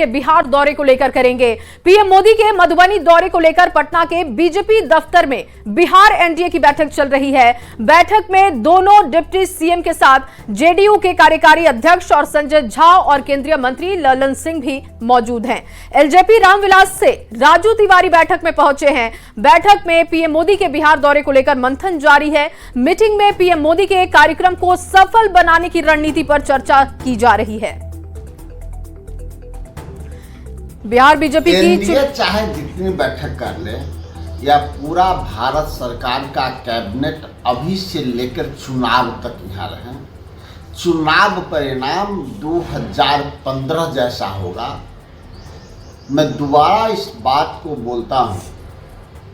के बिहार दौरे को लेकर करेंगे। पीएम मोदी के मधुबनी दौरे को लेकर पटना के बीजेपी दफ्तर में बिहार एनडीए की बैठक चल रही है। बैठक में दोनों डिप्टी सीएम के साथ जेडीयू के कार्यकारी अध्यक्ष और संजय झा और केंद्रीय मंत्री ललन सिंह भी मौजूद हैं। एलजेपी रामविलास से राजू तिवारी बैठक में पहुंचे हैं। बैठक में पीएम मोदी के बिहार दौरे को लेकर मंथन जारी है। मीटिंग में पीएम मोदी के कार्यक्रम को सफल बनाने की रणनीति पर चर्चा की जा रही है। बिहार बीजेपी की चाहे जितनी बैठक कर ले या पूरा भारत सरकार का कैबिनेट अभी से लेकर चुनाव तक यहाँ रहे, चुनाव परिणाम 2015 जैसा होगा। मैं दोबारा इस बात को बोलता हूँ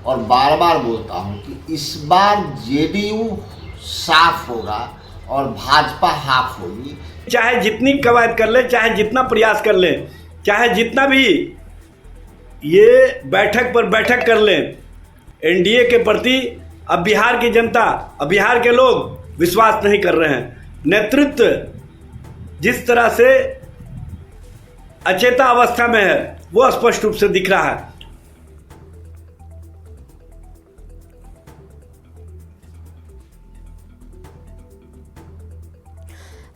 और बार बार बोलता हूँ कि इस बार जेडीयू साफ होगा और भाजपा हाफ होगी। चाहे जितनी कवायद कर ले, चाहे जितना प्रयास कर ले, चाहे जितना भी ये बैठक पर बैठक कर ले, एनडीए के प्रति अब बिहार की जनता, अब बिहार के लोग विश्वास नहीं कर रहे हैं। नेतृत्व जिस तरह से अचेता अवस्था में है वो स्पष्ट रूप से दिख रहा है।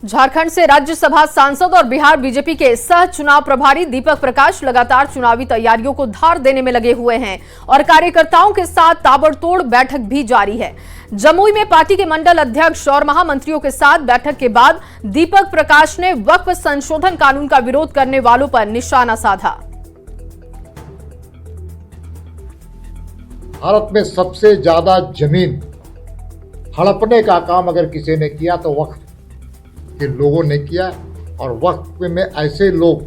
झारखंड से राज्यसभा सांसद और बिहार बीजेपी के सह चुनाव प्रभारी दीपक प्रकाश लगातार चुनावी तैयारियों को धार देने में लगे हुए हैं और कार्यकर्ताओं के साथ ताबड़तोड़ बैठक भी जारी है। जमुई में पार्टी के मंडल अध्यक्ष और महामंत्रियों के साथ बैठक के बाद दीपक प्रकाश ने वक्फ संशोधन कानून का विरोध करने वालों पर निशाना साधा। भारत में सबसे ज्यादा जमीन हड़पने का काम अगर किसी ने किया तो वक्फ के लोगों ने किया। और वक्फ में ऐसे लोग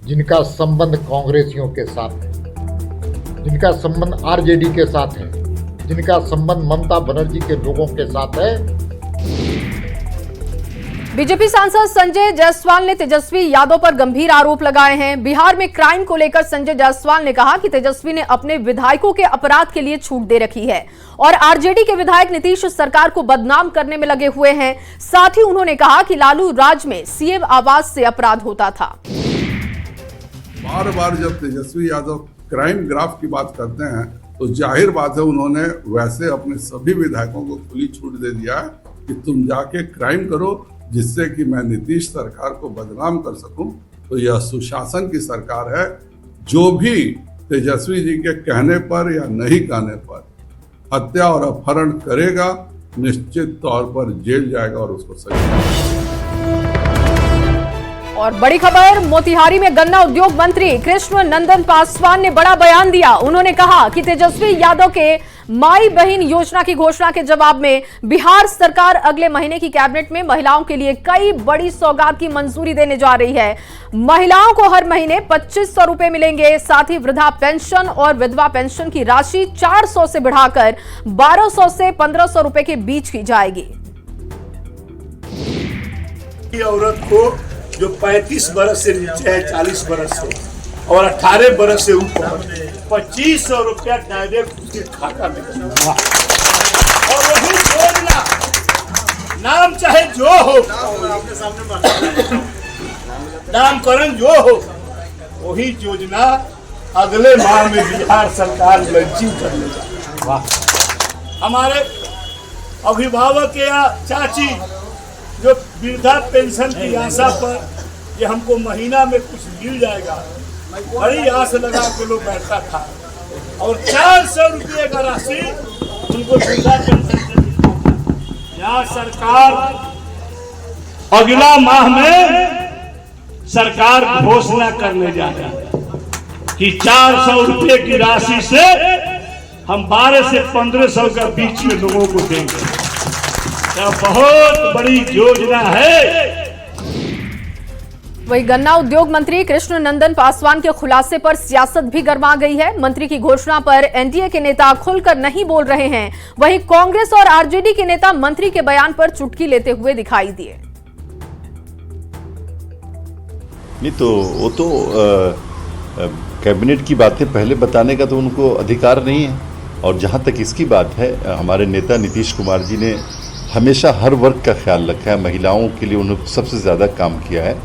जिनका संबंध कांग्रेसियों के साथ है, जिनका संबंध आरजेडी के साथ है, जिनका संबंध ममता बनर्जी के लोगों के साथ है। बीजेपी सांसद संजय जायसवाल ने तेजस्वी यादव पर गंभीर आरोप लगाए हैं। बिहार में क्राइम को लेकर संजय जायसवाल ने कहा कि तेजस्वी ने अपने विधायकों के अपराध के लिए छूट दे रखी है और आरजेडी के विधायक नीतीश सरकार को बदनाम करने में लगे हुए हैं। साथ ही उन्होंने कहा कि लालू राज में सीएम आवास से अपराध होता था। बार बार जब तेजस्वी यादव क्राइम ग्राफ की बात करते हैं तो जाहिर बात है उन्होंने वैसे अपने सभी विधायकों को खुली छूट दे दिया है कि तुम जाके क्राइम करो जिससे कि मैं नीतीश सरकार को बदनाम कर सकूं। तो यह सुशासन की सरकार है। जो भी तेजस्वी जी के कहने पर या नहीं कहने पर हत्या और अपहरण करेगा निश्चित तौर पर जेल जाएगा और उसको सजा। और बड़ी खबर, मोतिहारी में गन्ना उद्योग मंत्री कृष्ण नंदन पासवान ने बड़ा बयान दिया। उन्होंने कहा कि तेजस्वी यादव के माई बहन योजना की घोषणा के जवाब में बिहार सरकार अगले महीने की कैबिनेट में महिलाओं के लिए कई बड़ी सौगात की मंजूरी देने जा रही है। महिलाओं को हर महीने 2500 रुपए मिलेंगे। साथ ही वृद्धा पेंशन और विधवा पेंशन की राशि 400 से बढ़ाकर 1200 से 1500 रुपए के बीच की जाएगी। औरत को जो 35 बरस से नीचे है, 40 बरस से और 18 बरस से ऊपर 2500 रुपया डायरेक्ट उसके खाता में। और वही योजना नाम चाहे जो हो, नामकरण जो हो, वही योजना अगले माह में बिहार सरकार लॉन्चिंग करने जा रही है। हमारे अभिभावक या चाची जो वृद्धा पेंशन की आशा पर कि हमको महीना में कुछ मिल जाएगा, बड़ी आस लगा के लोग बैठा था और 400 रुपये का राशि उनको वृद्धा पेंशन से यहाँ सरकार अगला माह में सरकार घोषणा करने जा रही है कि 400 रुपये की राशि से हम 12 से 1500 के बीच में लोगों को देंगे। यह बहुत बड़ी योजना है। वही गन्ना उद्योग मंत्री कृष्ण नंदन पासवान के खुलासे पर सियासत भी गर्मा गई है। मंत्री की घोषणा पर एनडीए के नेता खुलकर नहीं बोल रहे हैं। वहीं कांग्रेस और आरजेडी के नेता मंत्री के बयान पर चुटकी लेते हुए दिखाई दिए। नहीं तो वो तो कैबिनेट की बातें पहले बताने का तो उनको अधिकार नहीं है। और जहाँ तक इसकी बात है, हमारे नेता नीतीश कुमार जी ने हमेशा हर वर्ग का ख्याल रखा है। महिलाओं के लिए उन्होंने सबसे ज़्यादा काम किया है।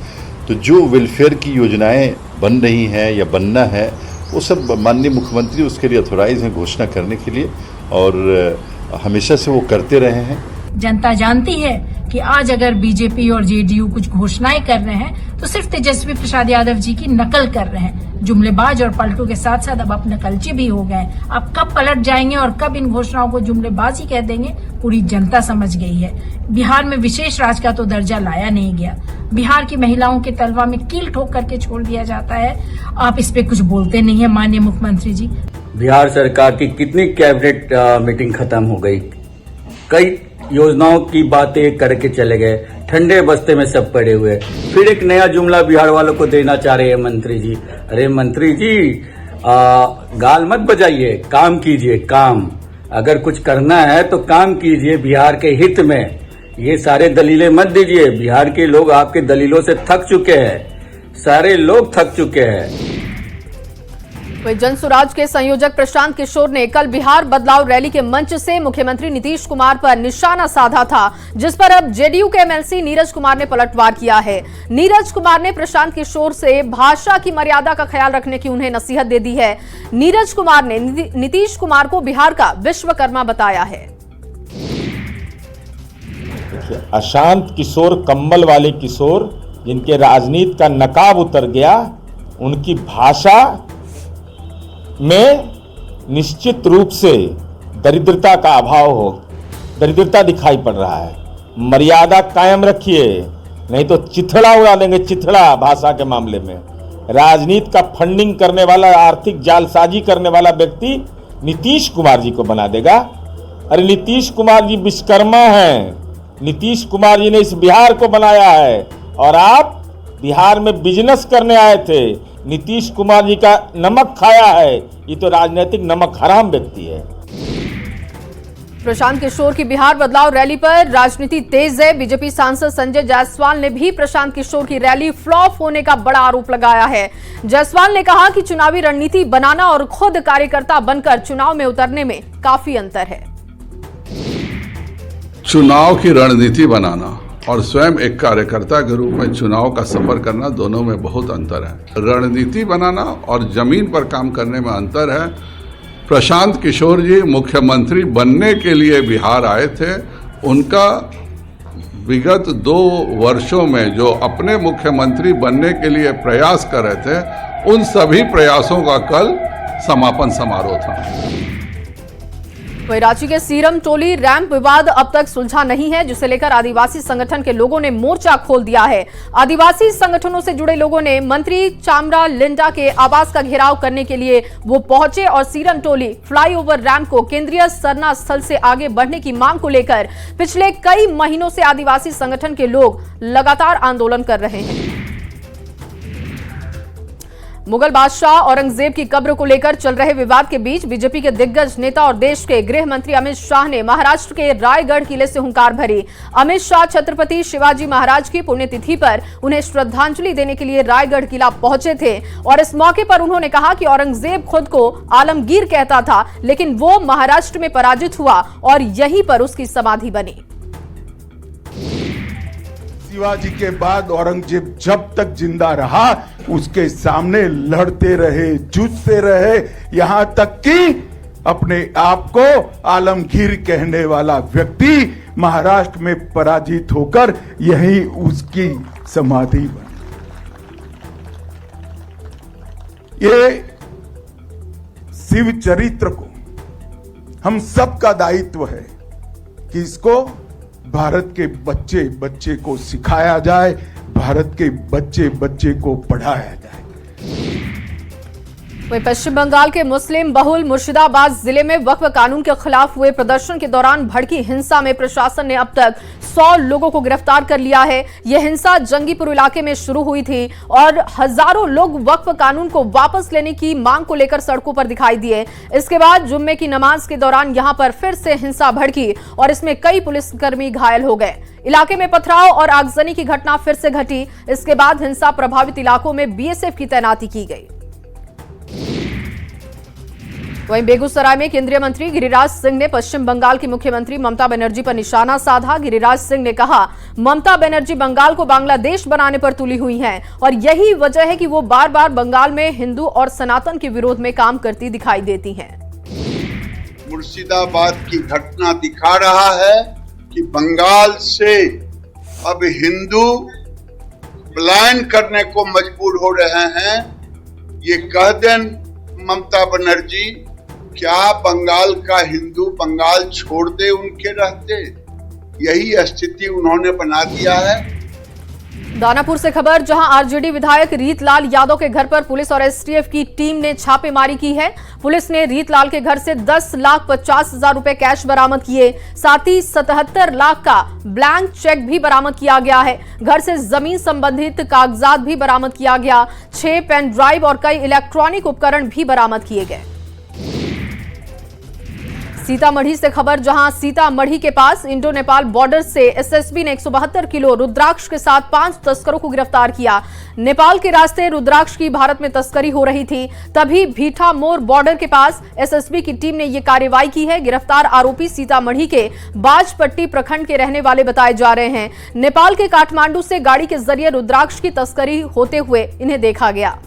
तो जो वेलफेयर की योजनाएं बन रही हैं या बनना है वो सब माननीय मुख्यमंत्री उसके लिए अथोराइज हैं घोषणा करने के लिए, और हमेशा से वो करते रहे हैं। जनता जानती है कि आज अगर बीजेपी और जेडीयू कुछ घोषणाएं कर रहे हैं तो सिर्फ तेजस्वी प्रसाद यादव जी की नकल कर रहे हैं। जुमलेबाज और पलटू के साथ साथ अब आप नकलची भी हो गए। अब कब पलट जाएंगे और कब इन घोषणाओं को जुमलेबाजी कह देंगे, पूरी जनता समझ गई है। बिहार में विशेष राज्य का तो दर्जा लाया नहीं गया। बिहार की महिलाओं के तलवा में कील ठोक करके छोड़ दिया जाता है। आप इस पे कुछ बोलते नहीं है माननीय मुख्यमंत्री जी। बिहार सरकार की कितनी कैबिनेट मीटिंग खत्म हो गई, कई योजनाओं की बातें करके चले गए, ठंडे बस्ते में सब पड़े हुए। फिर एक नया जुमला बिहार वालों को देना चाह रहे हैं मंत्री जी। अरे मंत्री जी, गाल मत बजाइए, काम कीजिए। काम अगर कुछ करना है तो काम कीजिए बिहार के हित में। ये सारे दलीलें मत दीजिए। बिहार के लोग आपके दलीलों से थक चुके हैं, सारे लोग थक चुके हैं। जन सुराज के संयोजक प्रशांत किशोर ने कल बिहार बदलाव रैली के मंच से मुख्यमंत्री नीतीश कुमार पर निशाना साधा था, जिस पर अब जेडीयू के एमएलसी नीरज कुमार ने पलटवार किया है। नीरज कुमार ने प्रशांत किशोर से भाषा की मर्यादा का ख्याल रखने की उन्हें नसीहत दे दी है। नीरज कुमार ने नीतीश कुमार को बिहार का विश्वकर्मा बताया है। अशांत किशोर, कम्बल वाले किशोर, जिनके राजनीति का नकाब उतर गया, उनकी भाषा में निश्चित रूप से दरिद्रता का अभाव हो, दरिद्रता दिखाई पड़ रहा है। मर्यादा कायम रखिए, नहीं तो चिथड़ा उड़ा देंगे, चिथड़ा भाषा के मामले में। राजनीति का फंडिंग करने वाला, आर्थिक जालसाजी करने वाला व्यक्ति नीतीश कुमार जी को बना देगा। अरे नीतीश कुमार जी विश्वकर्मा हैं, नीतीश कुमार जी ने इस बिहार को बनाया है और आप बिहार में बिजनेस करने आए थे। नीतीश कुमार जी का नमक खाया है, ये तो राजनीतिक नमक हराम व्यक्ति है। प्रशांत किशोर की बिहार बदलाव रैली पर राजनीति तेज है। बीजेपी सांसद संजय जायसवाल ने भी प्रशांत किशोर की रैली फ्लॉप होने का बड़ा आरोप लगाया है। जायसवाल ने कहा कि चुनावी रणनीति बनाना और खुद कार्यकर्ता बनकर चुनाव में उतरने में काफी अंतर है। चुनाव की रणनीति बनाना और स्वयं एक कार्यकर्ता के रूप में चुनाव का सफर करना, दोनों में बहुत अंतर है। रणनीति बनाना और जमीन पर काम करने में अंतर है। प्रशांत किशोर जी मुख्यमंत्री बनने के लिए बिहार आए थे। उनका विगत 2 वर्षों में जो अपने मुख्यमंत्री बनने के लिए प्रयास कर रहे थे, उन सभी प्रयासों का कल समापन समारोह था। वहीं रांची के सीरम टोली रैंप विवाद अब तक सुलझा नहीं है, जिसे लेकर आदिवासी संगठन के लोगों ने मोर्चा खोल दिया है। आदिवासी संगठनों से जुड़े लोगों ने मंत्री चामरा लिंडा के आवास का घेराव करने के लिए वो पहुंचे और सीरम टोली फ्लाईओवर रैंप को केंद्रीय सरना स्थल से आगे बढ़ने की मांग को लेकर पिछले कई महीनों से आदिवासी संगठन के लोग लगातार आंदोलन कर रहे हैं। मुगल बादशाह औरंगजेब की कब्र को लेकर चल रहे विवाद के बीच बीजेपी के दिग्गज नेता और देश के गृह मंत्री अमित शाह ने महाराष्ट्र के रायगढ़ किले से हुंकार भरी। अमित शाह छत्रपति शिवाजी महाराज की पुण्यतिथि पर उन्हें श्रद्धांजलि देने के लिए रायगढ़ किला पहुंचे थे और इस मौके पर उन्होंने कहा कि औरंगजेब खुद को आलमगीर कहता था, लेकिन वो महाराष्ट्र में पराजित हुआ और यहीं पर उसकी समाधि बनी। शिवाजी के बाद औरंगजेब जब तक जिंदा रहा, उसके सामने लड़ते रहे, जूझते रहे, यहां तक कि अपने आप को आलमगीर कहने वाला व्यक्ति महाराष्ट्र में पराजित होकर यही उसकी समाधि बनी। ये शिव चरित्र को हम सबका दायित्व है कि इसको भारत के बच्चे बच्चे को सिखाया जाए, भारत के बच्चे बच्चे को पढ़ाया जाए। वहीं पश्चिम बंगाल के मुस्लिम बहुल मुर्शिदाबाद जिले में वक्फ कानून के खिलाफ हुए प्रदर्शन के दौरान भड़की हिंसा में प्रशासन ने अब तक 100 लोगों को गिरफ्तार कर लिया है। यह हिंसा जंगीपुर इलाके में शुरू हुई थी और हजारों लोग वक्फ कानून को वापस लेने की मांग को लेकर सड़कों पर दिखाई दिए। इसके बाद जुम्मे की नमाज के दौरान यहां पर फिर से हिंसा भड़की और इसमें कई पुलिसकर्मी घायल हो गए। इलाके में पथराव और आगजनी की घटना फिर से घटी। इसके बाद हिंसा प्रभावित इलाकों में बीएसएफ की तैनाती की गई। वहीं बेगूसराय में केंद्रीय मंत्री गिरिराज सिंह ने पश्चिम बंगाल की मुख्यमंत्री ममता बनर्जी पर निशाना साधा। गिरिराज सिंह ने कहा, ममता बनर्जी बंगाल को बांग्लादेश बनाने पर तुली हुई हैं और यही वजह है कि वो बार बार बंगाल में हिंदू और सनातन के विरोध में काम करती दिखाई देती हैं। मुर्शिदाबाद की घटना दिखा रहा है कि बंगाल से अब हिंदू पलायन करने को मजबूर हो रहे हैं। ये कह दें ममता बनर्जी, क्या बंगाल का हिंदू बंगाल छोड़ दे उनके रहते? यही स्थिति उन्होंने बना दिया है। दानापुर से खबर, जहां आरजेडी विधायक रीतलाल यादव के घर पर पुलिस और एसटीएफ की टीम ने छापेमारी की है। पुलिस ने रीतलाल के घर से 10,50,000 रुपए कैश बरामद किए, साथ ही 77 लाख का ब्लैंक चेक भी बरामद किया गया है। घर से जमीन संबंधित कागजात भी बरामद किया गया। 6 पेन ड्राइव और कई इलेक्ट्रॉनिक उपकरण भी बरामद किए गए। सीतामढ़ी से खबर, जहां सीतामढ़ी के पास इंडो नेपाल बॉर्डर से एसएसबी ने 172 किलो रुद्राक्ष के साथ 5 तस्करों को गिरफ्तार किया। नेपाल के रास्ते रुद्राक्ष की भारत में तस्करी हो रही थी, तभी भीठा मोर बॉर्डर के पास एसएसबी की टीम ने यह कार्रवाई की है। गिरफ्तार आरोपी सीतामढ़ी के बाजपट्टी प्रखंड के रहने वाले बताए जा रहे हैं। नेपाल के काठमांडू से गाड़ी के जरिए रुद्राक्ष की तस्करी होते हुए इन्हें देखा गया।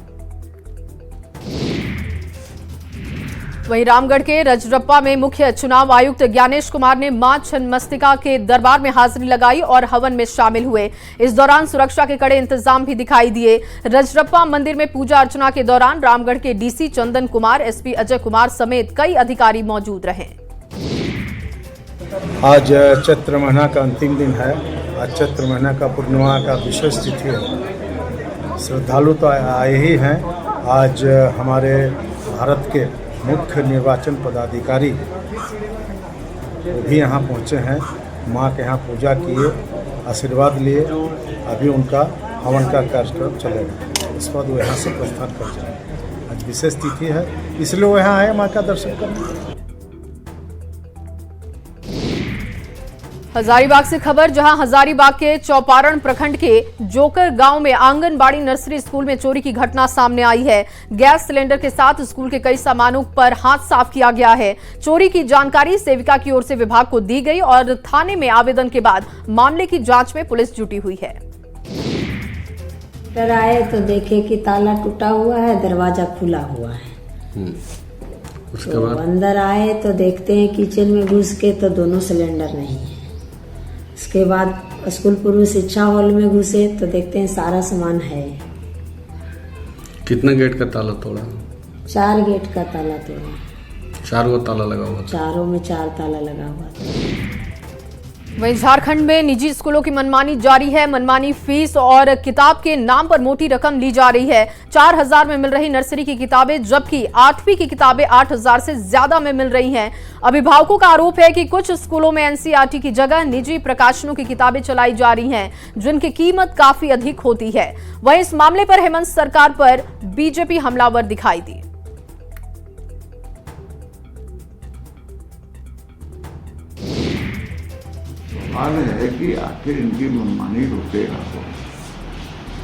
वहीं रामगढ़ के रजरप्पा में मुख्य चुनाव आयुक्त ज्ञानेश कुमार ने मां छिन्नमस्तिका के दरबार में हाजिरी लगाई और हवन में शामिल हुए। इस दौरान सुरक्षा के कड़े इंतजाम भी दिखाई दिए। रजरप्पा मंदिर में पूजा अर्चना के दौरान रामगढ़ के डीसी चंदन कुमार, एसपी अजय कुमार समेत कई अधिकारी मौजूद रहे। आज चैत्र महीना का अंतिम दिन है। आज चैत्र महीना का पूर्णिमा का विशेष तिथि है। श्रद्धालु तो आए ही हैं। आज हमारे भारत के मुख्य निर्वाचन पदाधिकारी वो भी यहाँ पहुँचे हैं। माँ के यहाँ पूजा किए, आशीर्वाद लिए। अभी उनका हवन का कार्यक्रम चलेगा, इसके बाद वो यहाँ से प्रस्थान कर जाएंगे। आज विशेष तिथि है, इसलिए वो यहाँ आए माँ का दर्शन करने। हजारीबाग से खबर, जहां हजारीबाग के चौपारण प्रखंड के जोकर गांव में आंगनबाड़ी नर्सरी स्कूल में चोरी की घटना सामने आई है। गैस सिलेंडर के साथ स्कूल के कई सामानों पर हाथ साफ किया गया है। चोरी की जानकारी सेविका की ओर से विभाग को दी गई और थाने में आवेदन के बाद मामले की जांच में पुलिस जुटी हुई है। अंदर आए तो देखे कि ताला टूटा हुआ है, दरवाजा खुला हुआ है। उसके बाद अंदर आए तो देखते हैं किचन में घुस के तो दोनों सिलेंडर नहीं है। इसके बाद स्कूल पूर्व शिक्षा हॉल में घुसे तो देखते हैं सारा सामान है। कितना गेट का ताला तोड़ा? 4 गेट का ताला तोड़ा। 4 गो ताला लगा हुआ था। चारों में 4 ताला लगा हुआ था। वहीं झारखंड में निजी स्कूलों की मनमानी जारी है। मनमानी फीस और किताब के नाम पर मोटी रकम ली जा रही है। 4,000 में मिल रही नर्सरी की किताबें, जबकि 8वीं की किताबें 8,000 से ज्यादा में मिल रही हैं। अभिभावकों का आरोप है कि कुछ स्कूलों में एनसीईआरटी की जगह निजी प्रकाशनों की किताबें चलाई जा रही हैं, जिनकी कीमत काफी अधिक होती है। वहीं इस मामले पर हेमंत सरकार पर बीजेपी हमलावर दिखाई दी। सवाल है कि आखिर इनकी मनमानी रुकेगा तो।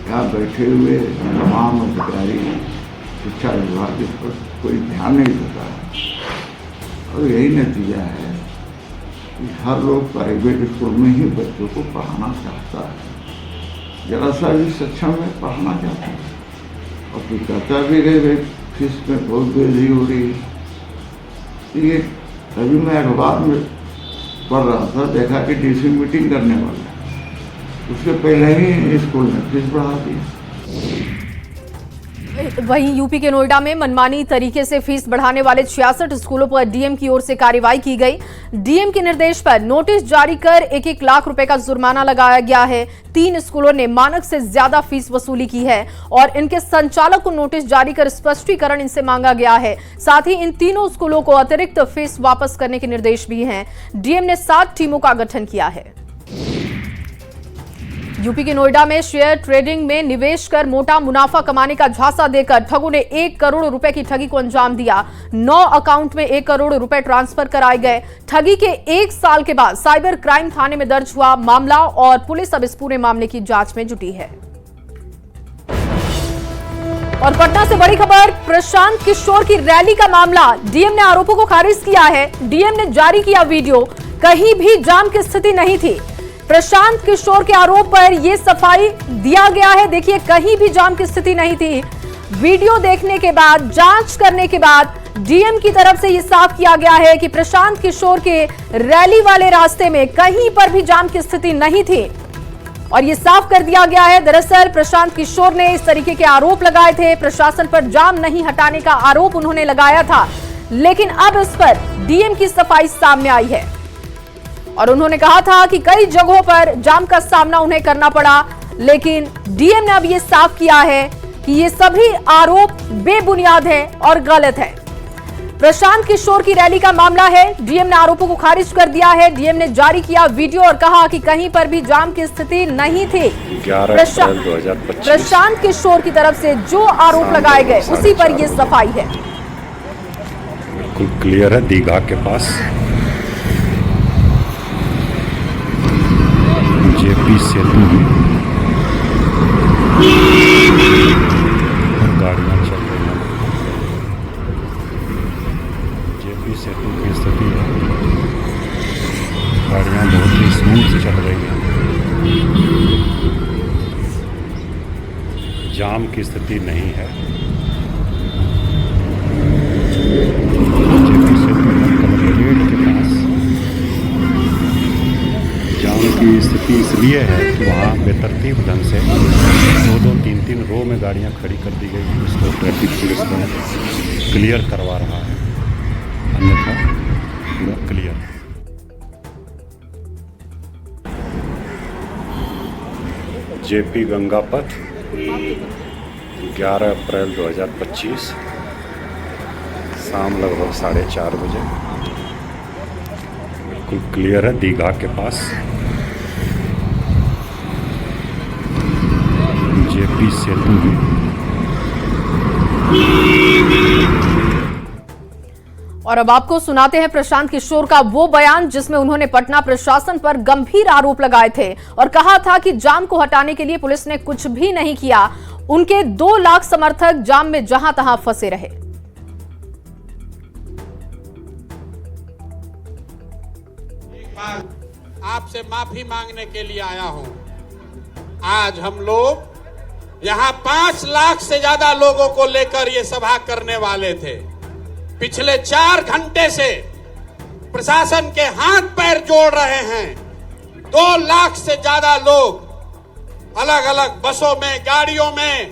यहाँ बैठे हुए तमाम अधिकारी, शिक्षा विभाग इस पर कोई ध्यान नहीं देता है और यही नतीजा है कि हर लोग प्राइवेट स्कूल में ही बच्चों को पढ़ाना चाहता है। जरा सा भी सक्षम में पढ़ाना चाहता है और फिर कहता भी रहे फीस में बहुत वृद्धि हो रही है। ये अभी मैं अखबार में पढ़ रहा था, देखा कि डीसी मीटिंग करने वाला है, उसके पहले ही स्कूल ने फीस बढ़ा दी। वहीं यूपी के नोएडा में मनमानी तरीके से फीस बढ़ाने वाले 66 स्कूलों पर डीएम की ओर से कार्रवाई की गई। डीएम के निर्देश पर नोटिस जारी कर 1-1 लाख रुपए का जुर्माना लगाया गया है। 3 स्कूलों ने मानक से ज्यादा फीस वसूली की है और इनके संचालक को नोटिस जारी कर स्पष्टीकरण इनसे मांगा गया है। साथ ही इन तीनों स्कूलों को अतिरिक्त फीस वापस करने के निर्देश भी हैं। डीएम ने 7 टीमों का गठन किया है। यूपी के नोएडा में शेयर ट्रेडिंग में निवेश कर मोटा मुनाफा कमाने का झांसा देकर ठगों ने 1 करोड़ रुपए की ठगी को अंजाम दिया। 9 अकाउंट में 1 करोड़ रुपए ट्रांसफर कराए गए। ठगी के 1 साल के बाद साइबर क्राइम थाने में दर्ज हुआ मामला और पुलिस अब इस पूरे मामले की जांच में जुटी है। और पटना से बड़ी खबर, प्रशांत किशोर की रैली का मामला, डीएम ने आरोपों को खारिज किया है। डीएम ने जारी किया वीडियो, कहीं भी जाम की स्थिति नहीं थी। प्रशांत किशोर के आरोप पर यह सफाई दिया गया है। देखिए, कहीं भी जाम की स्थिति नहीं थी। वीडियो देखने के बाद, जांच करने के बाद डीएम की तरफ से यह साफ किया गया है कि प्रशांत किशोर के रैली वाले रास्ते में कहीं पर भी जाम की स्थिति नहीं थी और ये साफ कर दिया गया है। दरअसल प्रशांत किशोर ने इस तरीके के आरोप लगाए थे, प्रशासन पर जाम नहीं हटाने का आरोप उन्होंने लगाया था, लेकिन अब इस पर डीएम की सफाई सामने आई है और उन्होंने कहा था कि कई जगहों पर जाम का सामना उन्हें करना पड़ा, लेकिन डीएम ने अब ये साफ किया है कि ये सभी आरोप बेबुनियाद है और गलत है। प्रशांत किशोर की रैली का मामला है, डीएम ने आरोपों को खारिज कर दिया है। डीएम ने जारी किया वीडियो और कहा कि कहीं पर भी जाम की स्थिति नहीं थी। 11 अप्रैल 2025 प्रशांत किशोर की तरफ से जो आरोप लगाए गए उसी पर यह सफाई है। बिल्कुल क्लियर है, दीघा के पास जेपी सेतु में गाड़ियां चल रही हैं। जेपी सेतु की स्थिति है, गाड़ियां बहुत ही स्मूथ चल रही हैं, जाम की स्थिति नहीं है। जेपी सेतु में कलेक्ट्रेट के पास जाम की स्थिति इसलिए है कि वहाँ बेतरतीब ढंग से 2-2, 3-3 रो में गाड़ियाँ खड़ी कर दी गई, उसको ट्रैफिक पुलिस को क्लियर करवा रहा है, अन्यथा पूरा क्लियर है। जेपी गंगा पथ 11 अप्रैल 2025 शाम लगभग 4:30 बजे, बिल्कुल क्लियर है, दीघा के पास जेपी सेतु में। और अब आपको सुनाते हैं प्रशांत किशोर का वो बयान जिसमें उन्होंने पटना प्रशासन पर गंभीर आरोप लगाए थे और कहा था कि जाम को हटाने के लिए पुलिस ने कुछ भी नहीं किया। उनके 2 लाख समर्थक जाम में जहां तहां फंसे रहे। आपसे माफी मांगने के लिए आया हूं। आज हम लोग यहां 5 लाख से ज्यादा लोगों को लेकर ये सभा करने वाले थे। पिछले 4 घंटे से प्रशासन के हाथ पैर जोड़ रहे हैं। 2 लाख से ज्यादा लोग अलग अलग बसों में, गाड़ियों में,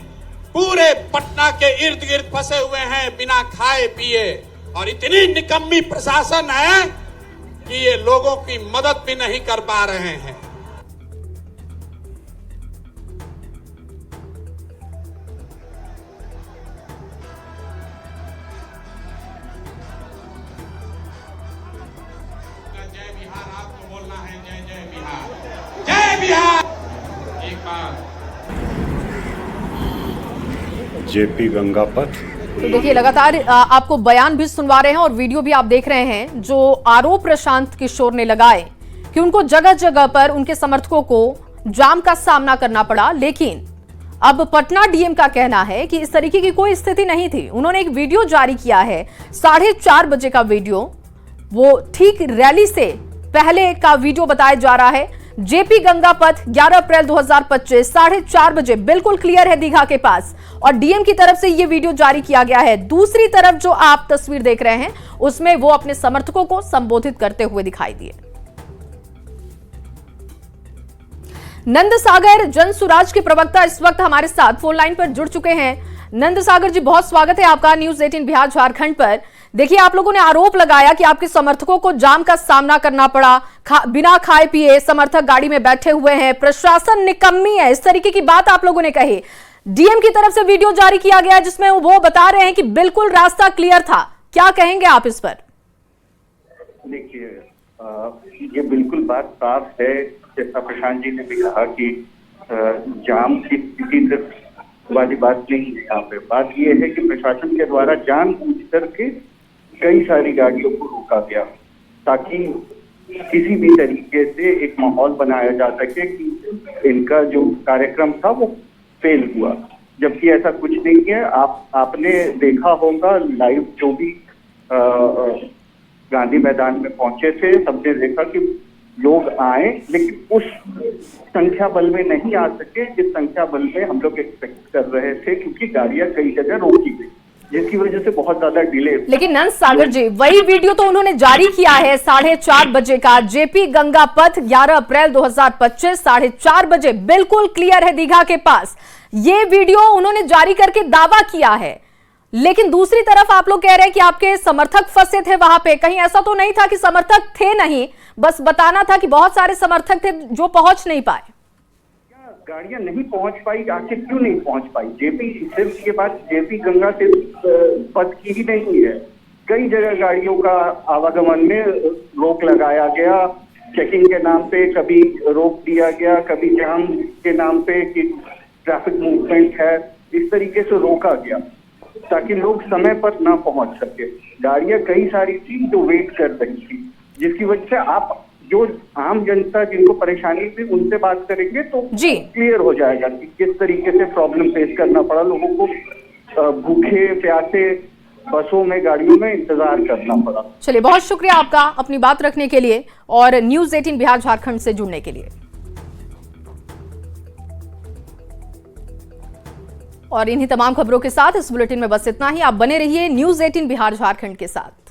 पूरे पटना के इर्द गिर्द फंसे हुए हैं बिना खाए पिए, और इतनी निकम्मी प्रशासन है कि ये लोगों की मदद भी नहीं कर पा रहे हैं। जय बिहार आपको बोलना है, जय जय बिहार, जय बिहार। एक बार जेपी गंगा पथ। तो देखिए, लगातार आपको बयान भी सुनवा रहे हैं और वीडियो भी आप देख रहे हैं जो आरोप प्रशांत किशोर ने लगाए कि उनको जगह जगह पर उनके समर्थकों को जाम का सामना करना पड़ा, लेकिन अब पटना डीएम का कहना है कि इस तरीके की कोई स्थिति नहीं थी। उन्होंने एक वीडियो जारी किया है, 4:30 बजे का वीडियो, वो ठीक रैली से पहले का वीडियो बताया जा रहा है। जेपी गंगा पथ 11 अप्रैल 2025 4:30 बजे, बिल्कुल क्लियर है, दीघा के पास, और डीएम की तरफ से यह वीडियो जारी किया गया है। दूसरी तरफ जो आप तस्वीर देख रहे हैं उसमें वो अपने समर्थकों को संबोधित करते हुए दिखाई दिए। नंद सागर जन सुराज के प्रवक्ता इस वक्त हमारे साथ फोन लाइन पर जुड़ चुके हैं। नंद सागर जी, बहुत स्वागत है आपका न्यूज 18 बिहार झारखंड पर। देखिए, आप लोगों ने आरोप लगाया कि आपके समर्थकों को जाम का सामना करना पड़ा, बिना खाए पिए समर्थक गाड़ी में बैठे हुए हैं, प्रशासन निकम्मी है, इस तरीके की बात आप लोगों ने कही। डीएम की तरफ से वीडियो जारी किया गया जिसमें वो बता रहे हैं कि बिल्कुल रास्ता क्लियर था। क्या कहेंगे आप इस पर? देखिए, ये बिल्कुल बात साफ है, जैसा प्रशांत जी ने भी कहा कि जाम की स्थिति वाली बात नहीं है। यहाँ पे बात ये है कि प्रशासन के द्वारा जानबूझ करके कई सारी गाड़ियों को रोका गया ताकि किसी भी तरीके से एक माहौल बनाया जा सके कि इनका जो कार्यक्रम था वो फेल हुआ। जबकि ऐसा कुछ नहीं है। आपने देखा होगा लाइव, जो भी गांधी मैदान में पहुंचे थे, सबने देखा कि लोग आए, लेकिन उस संख्या बल में नहीं आ सके जिस संख्या बल में हम लोग एक्सपेक्ट कर रहे थे, क्योंकि गाड़ियां कई जगह रोकी गई, जिसकी वजह से बहुत ज्यादा डिले। लेकिन नंद सागर जी, वही वीडियो तो उन्होंने जारी किया है 4:30 बजे का। जेपी गंगा पथ 11 अप्रैल 2025 4:30 बजे बिल्कुल क्लियर है दीघा के पास। ये वीडियो उन्होंने जारी करके दावा किया है, लेकिन दूसरी तरफ आप लोग कह रहे हैं कि आपके समर्थक फंसे थे वहां पे। कहीं ऐसा तो नहीं था कि समर्थक थे नहीं, बस बताना था कि बहुत सारे समर्थक थे जो पहुंच नहीं पाए? गाड़ियां नहीं पहुंच पाई, आखिर क्यों नहीं पहुंच पाई? जेपी सिर्फ ये बात जेपी गंगा सिर्फ पथ की ही नहीं है, कई जगह गाड़ियों का आवागमन में रोक लगाया गया। चेकिंग के नाम पे कभी रोक दिया गया, कभी जाम के नाम पे कि ट्रैफिक मूवमेंट है, इस तरीके से रोका गया ताकि लोग समय पर ना पहुंच सके। गाड़ियां कई सारी थी जो वेट कर रही थी, जिसकी वजह से आप जो आम जनता जिनको परेशानी थी उनसे बात करेंगे तो क्लियर हो जाएगा कि किस तरीके से प्रॉब्लम फेस करना पड़ा लोगों को। भूखे प्यासे बसों में, गाड़ियों में इंतजार करना पड़ा। चलिए, बहुत शुक्रिया आपका अपनी बात रखने के लिए और न्यूज़ 18 बिहार झारखंड से जुड़ने के लिए। और इन्हीं तमाम खबरों के साथ इस बुलेटिन में बस इतना ही। आप बने रहिए न्यूज़ 18 बिहार झारखंड के साथ।